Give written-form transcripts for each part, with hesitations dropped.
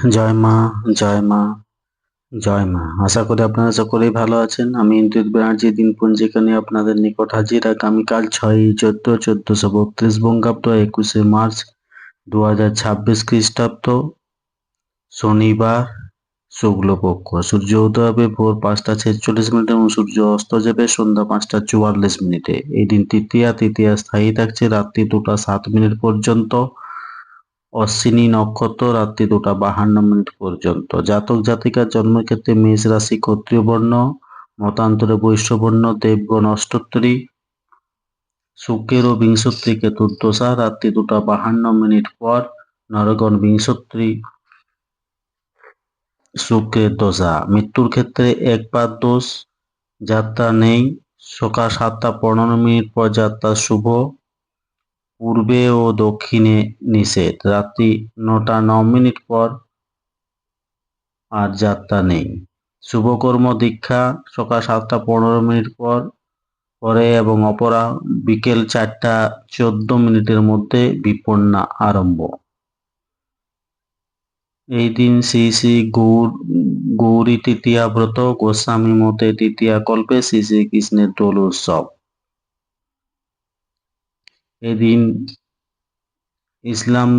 জয় মা, জয় মা, জয় মা। আশা করি আপনারা সকলেই ভালো আছেন। আমি ইন্দ্রিত ব্যানার্জি দিন পঞ্জিকা নিয়ে আপনাদের নিকট হাজির। আগামীকাল 6/14/1432 বঙ্গাব্দ 21শে মার্চ 2026 খ্রিস্টাব্দ, শনিবার, শুক্লপক্ষ। সূর্য উদয় হবে ভোর 5টা 46 মিনিটে এবং সূর্য অস্ত যাবে সন্ধ্যা 5টা 44 মিনিটে। এই দিন তৃতীয়া স্থায়ী থাকছে রাত্রি 2টা 7 মিনিট পর্যন্ত। অশ্বিনী নক্ষত্র রাত্রি 2টা 52 মিনিট পর্যন্ত। জাতক জাতিকার জন্মের ক্ষেত্রে মেষ রাশি ক্ষত্রিয় বর্ণ, মতান্তরে বৈশ্য বর্ণ, দেবগণ অষ্টোত্তরী। শুক্রের ও বিংশোত্তরী কেতুর দশা রাত্রি 2টা 52 মিনিট পর। নরগণ বিংশোত্তরী শুক্রের দশা। মৃত্যুর ক্ষেত্রে একপাদ দোষ, যাত্রা নেই। সকাল 7টা 15 মিনিট পর যাত্রা শুভ। পূর্বে ও দক্ষিণে নিষেধ। রাত্রি 9টা 9 মিনিট পর আর যাত্রা নেই। শুভকর্ম দীক্ষা সকাল 7টা 15 মিনিট পরে এবং বিকেল 4টা 14 মিনিটের মধ্যে বিপন্না আরম্ভ। এই দিন শ্রী শ্রী গৌরী তৃতীয়া ব্রত, গোস্বামী মতে তৃতীয়া কল্পে শ্রী শ্রীকৃষ্ণের দোল উৎসব। এদিন ইসলাম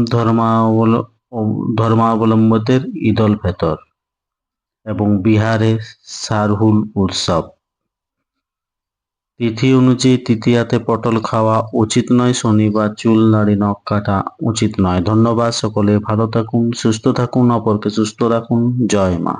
ধর্মাবলম্বীদের ঈদ উল ফিতর এবং বিহারে সারহুল উৎসব। তিথি অনুযায়ী তৃতীয়াতে পটল খাওয়া উচিত নয়। শনিবার চুল দাড়ি নখ কাটা উচিত নয়। ধন্যবাদ। সকলে ভালো থাকুন, সুস্থ থাকুন, অপরকে সুস্থ রাখুন। জয় মা।